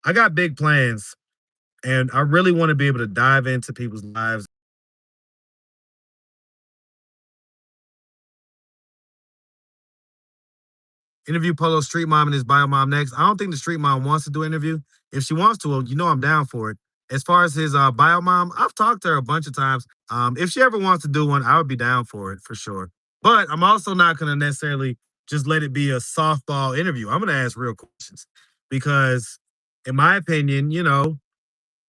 I got big plans, and I really want to be able to dive into people's lives. Interview Polo Street Mom and his bio mom next. I don't think the Street Mom wants to do an interview. If she wants to, well, I'm down for it. As far as his bio mom, I've talked to her a bunch of times. If she ever wants to do one, I would be down for it for sure. But I'm also not going to necessarily just let it be a softball interview. I'm going to ask real questions because, in my opinion,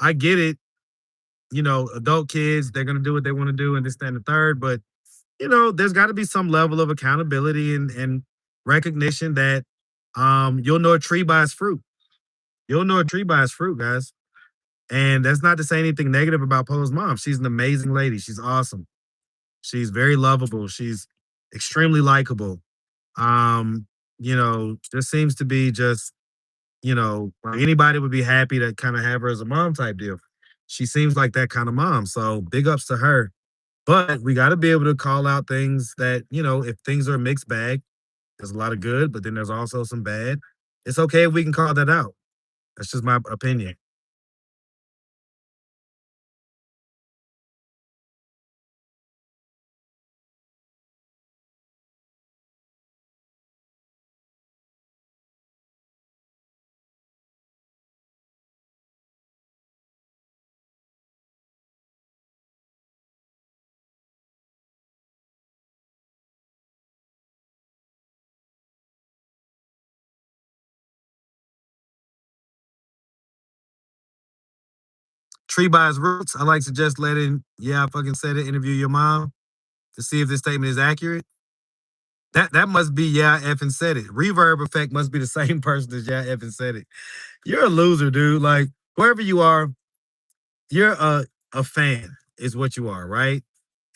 I get it. Adult kids, they're going to do what they want to do and this, that, and the third. But there's got to be some level of accountability and recognition that you'll know a tree by its fruit. You'll know a tree by its fruit, guys. And that's not to say anything negative about Polo's mom. She's an amazing lady. She's awesome. She's very lovable. She's extremely likable. There seems to be just, like anybody would be happy to kind of have her as a mom type deal. She seems like that kind of mom. So big ups to her. But we got to be able to call out things that, if things are a mixed bag, there's a lot of good, but then there's also some bad. It's okay if we can call that out. That's just my opinion. Tree by its roots. I like to just let in, yeah, I fucking said it, interview your mom to see if this statement is accurate. That must be yeah, I effing said it. Reverb effect must be the same person as yeah, I effing said it. You're a loser, dude. Like, whoever you are, you're a fan, is what you are, right?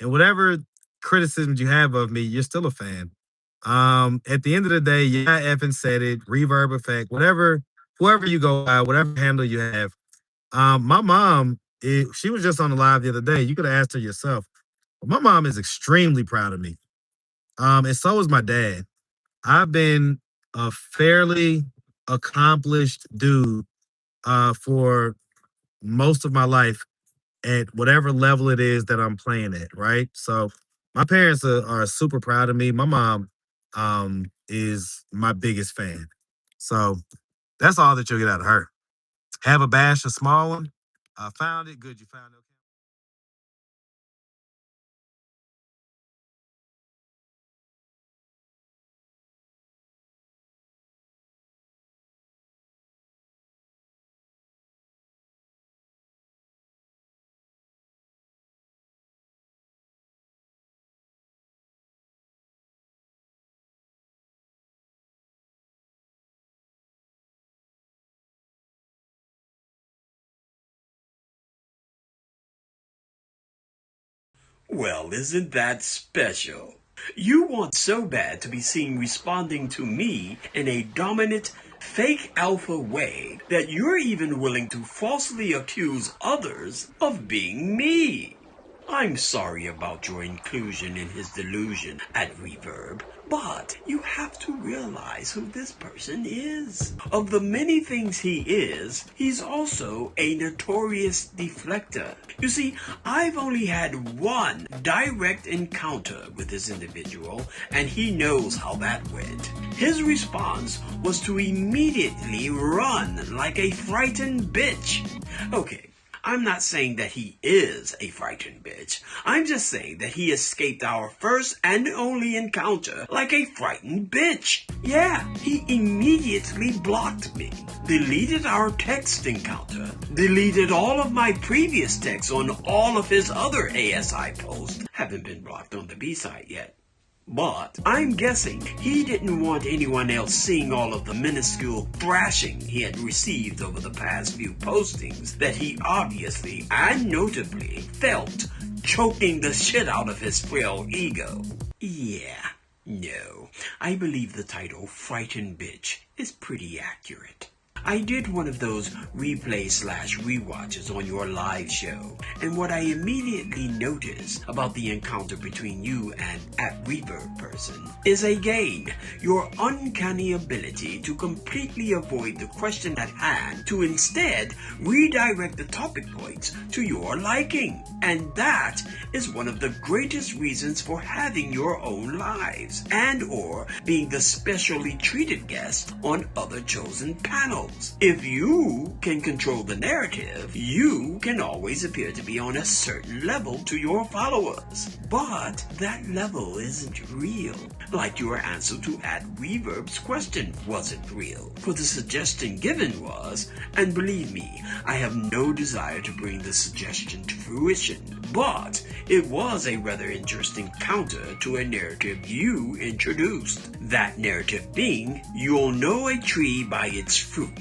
And whatever criticisms you have of me, you're still a fan. At the end of the day, yeah, I effing said it, reverb effect, whatever, whoever you go by, whatever handle you have. My mom, she was just on the live the other day. You could have asked her yourself. But my mom is extremely proud of me. And so is my dad. I've been a fairly accomplished dude for most of my life at whatever level it is that I'm playing at, right? So my parents are super proud of me. My mom is my biggest fan. So that's all that you'll get out of her. Have a bash, a small one. Found it. Good, you found it. Well, isn't that special? You want so bad to be seen responding to me in a dominant, fake alpha way that you're even willing to falsely accuse others of being me. I'm sorry about your inclusion in his delusion at Reverb, but you have to realize who this person is. Of the many things he is, he's also a notorious deflector. You see, I've only had one direct encounter with this individual, and he knows how that went. His response was to immediately run like a frightened bitch. Okay, I'm not saying that he is a frightened bitch. I'm just saying that he escaped our first and only encounter like a frightened bitch. Yeah, he immediately blocked me, deleted our text encounter, deleted all of my previous texts on all of his other ASI posts. Haven't been blocked on the B-side yet. But I'm guessing he didn't want anyone else seeing all of the minuscule thrashing he had received over the past few postings that he obviously and notably felt choking the shit out of his frail ego. Yeah, no, I believe the title Frightened Bitch is pretty accurate. I did one of those replay/rewatches on your live show, and what I immediately noticed about the encounter between you and @reverb person is again your uncanny ability to completely avoid the question at hand to instead redirect the topic points to your liking. And that is one of the greatest reasons for having your own lives and or being the specially treated guest on other chosen panels. If you can control the narrative, you can always appear to be on a certain level to your followers. But that level isn't real. Like your answer to @reverb's question wasn't real. For the suggestion given was, and believe me, I have no desire to bring the suggestion to fruition, but it was a rather interesting counter to a narrative you introduced. That narrative being, you'll know a tree by its fruit.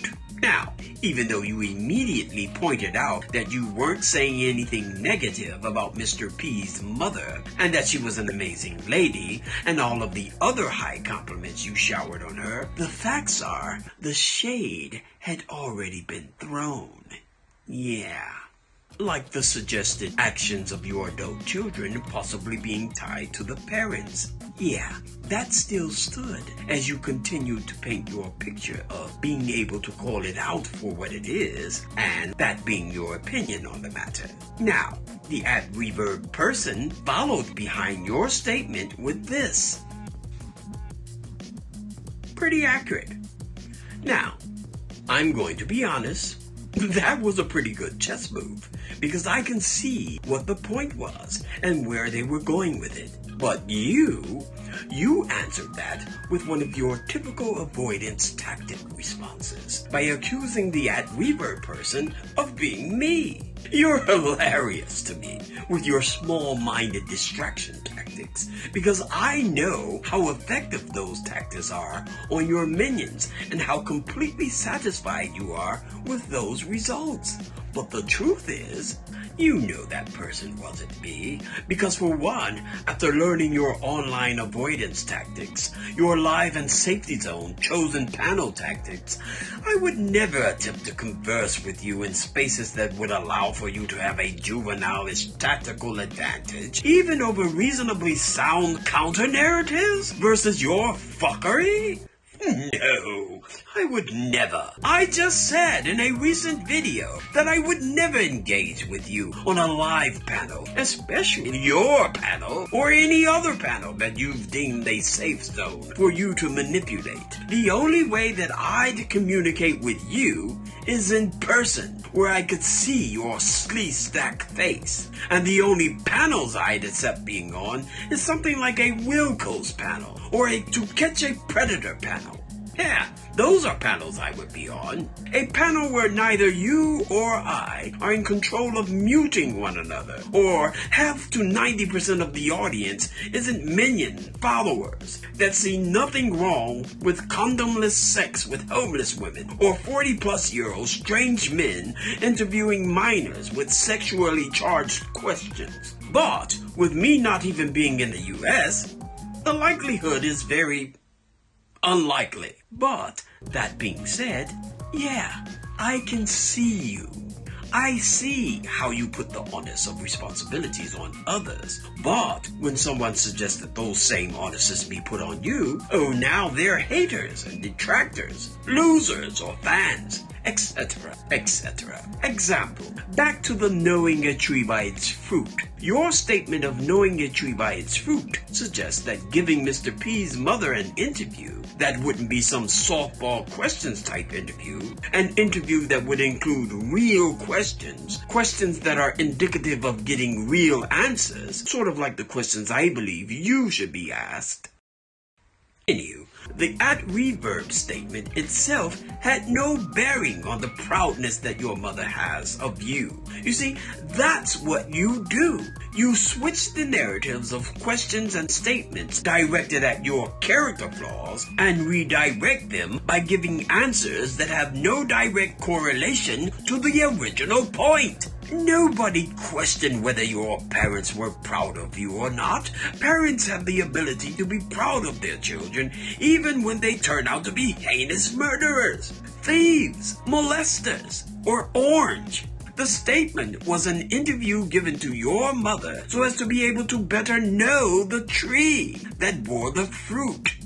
Now, even though you immediately pointed out that you weren't saying anything negative about Mr. P's mother, and that she was an amazing lady, and all of the other high compliments you showered on her, the facts are, the shade had already been thrown. Yeah. Like the suggested actions of your adult children possibly being tied to the parents. Yeah, that still stood as you continued to paint your picture of being able to call it out for what it is, and that being your opinion on the matter. Now, the @reverb person followed behind your statement with this. Pretty accurate. Now, I'm going to be honest. That was a pretty good chess move, because I can see what the point was and where they were going with it. But you answered that with one of your typical avoidance tactic responses by accusing the @reverb person of being me. You're hilarious to me with your small-minded distraction tactics, because I know how effective those tactics are on your minions and how completely satisfied you are with those results. But the truth is, you know that person wasn't me, because for one, after learning your online avoidance tactics, your live and safety zone chosen panel tactics, I would never attempt to converse with you in spaces that would allow for you to have a juvenile-ish tactical advantage, even over reasonably sound counter-narratives versus your fuckery. No, I would never. I just said in a recent video that I would never engage with you on a live panel, especially your panel or any other panel that you've deemed a safe zone for you to manipulate. The only way that I'd communicate with you is in person, where I could see your sleestack face. And the only panels I'd accept being on is something like a Leuko's panel or a To Catch a Predator panel. Yeah, those are panels I would be on. A panel where neither you or I are in control of muting one another, or half to 90% of the audience isn't minion followers that see nothing wrong with condomless sex with homeless women, or 40-plus-year-old strange men interviewing minors with sexually charged questions. But with me not even being in the US, the likelihood is very unlikely. But that being said, yeah, I can see you. I see how you put the onus of responsibilities on others. But when someone suggests that those same onuses be put on you, oh, now they're haters and detractors, losers or fans, etc., etc. Example, back to the knowing a tree by its fruit. Your statement of knowing a tree by its fruit suggests that giving Mr. P's mother an interview that wouldn't be some softball questions type interview, an interview that would include real questions, questions that are indicative of getting real answers, sort of like the questions I believe you should be asked. Anywho, the @reverb statement itself had no bearing on the proudness that your mother has of you. You see, that's what you do. You switch the narratives of questions and statements directed at your character flaws and redirect them by giving answers that have no direct correlation to the original point. Nobody questioned whether your parents were proud of you or not. Parents have the ability to be proud of their children even when they turn out to be heinous murderers. thieves, molesters, or orange. The statement was an interview given to your mother so as to be able to better know the tree that bore the fruit.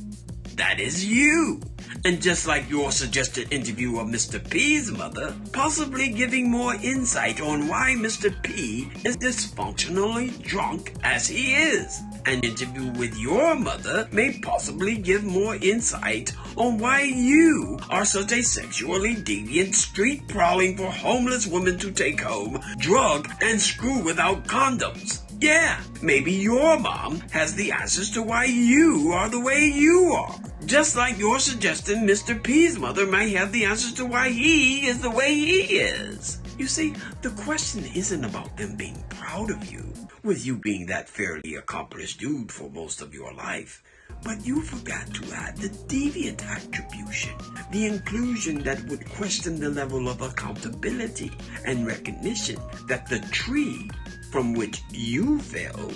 That is you. And just like your suggested interview of Mr. P's mother, possibly giving more insight on why Mr. P is dysfunctionally drunk as he is. An interview with your mother may possibly give more insight on why you are such a sexually deviant, street-prowling for homeless women to take home, drug, and screw without condoms. Yeah, maybe your mom has the answers to why you are the way you are. Just like you're suggesting Mr. P's mother might have the answers to why he is the way he is. You see, the question isn't about them being proud of you, with you being that fairly accomplished dude for most of your life. But you forgot to add the deviant attribution, the inclusion that would question the level of accountability and recognition that the tree from which you fell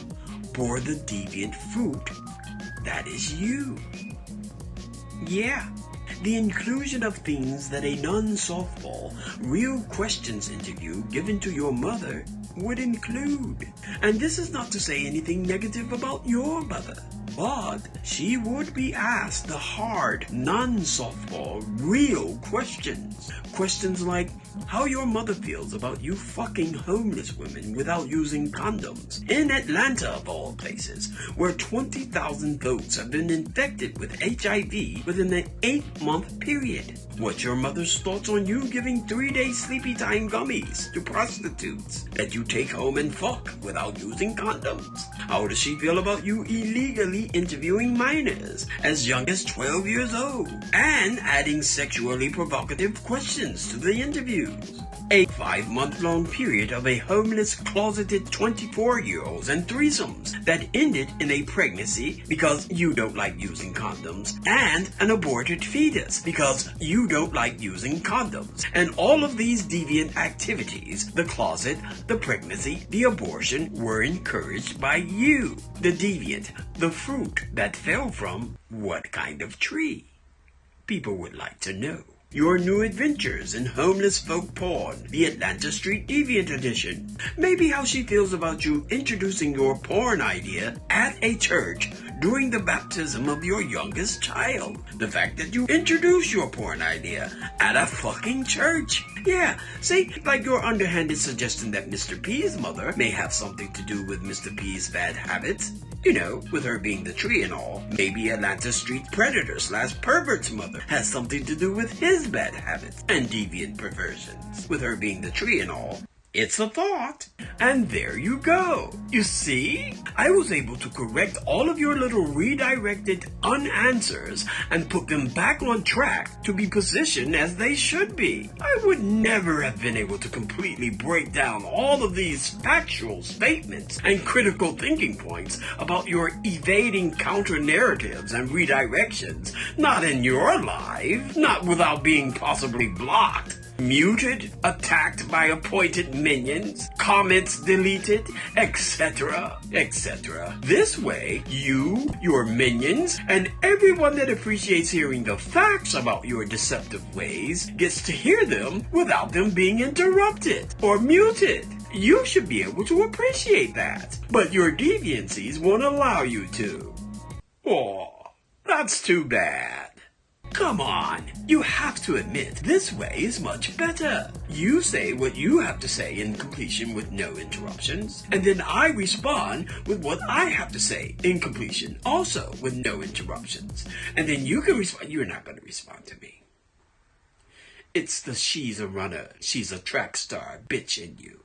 bore the deviant fruit. That is you. Yeah, the inclusion of things that a non-softball, real questions interview given to your mother would include. And this is not to say anything negative about your mother, but she would be asked the hard, non-softball, real questions. Questions like how your mother feels about you fucking homeless women without using condoms. In Atlanta, of all places, where 20,000 folks have been infected with HIV within an 8-month period. What's your mother's thoughts on you giving 3-day sleepy time gummies to prostitutes that you take home and fuck without using condoms? How does she feel about you illegally interviewing minors as young as 12 years old and adding sexually provocative questions to the interviews? A 5-month-long period of a homeless, closeted 24-year-olds and threesomes that ended in a pregnancy because you don't like using condoms, and an aborted fetus because you don't like using condoms. And all of these deviant activities, the closet, the pregnancy, the abortion, were encouraged by you, the deviant, the fruit that fell from what kind of tree? People would like to know. Your new adventures in homeless folk porn, the Atlanta Street Deviant Edition. Maybe how she feels about you introducing your porn idea at a church during the baptism of your youngest child. The fact that you introduce your porn idea at a fucking church. Yeah, see, like your underhanded suggestion that Mr. P's mother may have something to do with Mr. P's bad habits. You know, with her being the tree and all, maybe Atlanta Street predator / pervert's mother has something to do with his bad habits and deviant perversions. With her being the tree and all, it's a thought. And there you go. You see? I was able to correct all of your little redirected unanswers and put them back on track to be positioned as they should be. I would never have been able to completely break down all of these factual statements and critical thinking points about your evading counter-narratives and redirections, not in your life, not without being possibly blocked, muted, attacked by appointed minions, comments deleted, etc., etc. This way, you, your minions, and everyone that appreciates hearing the facts about your deceptive ways gets to hear them without them being interrupted or muted. You should be able to appreciate that, but your deviancies won't allow you to. Oh, that's too bad. Come on, you have to admit this way is much better. You say what you have to say in completion with no interruptions, and then I respond with what I have to say in completion also with no interruptions. And then you can respond. You're not going to respond to me. It's the she's a runner, she's a track star bitch in you.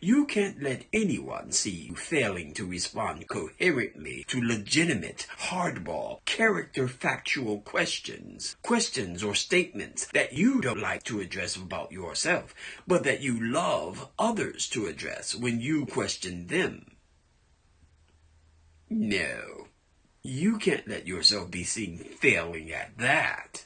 You can't let anyone see you failing to respond coherently to legitimate, hardball, character-factual questions or statements that you don't like to address about yourself, but that you love others to address when you question them. No, you can't let yourself be seen failing at that.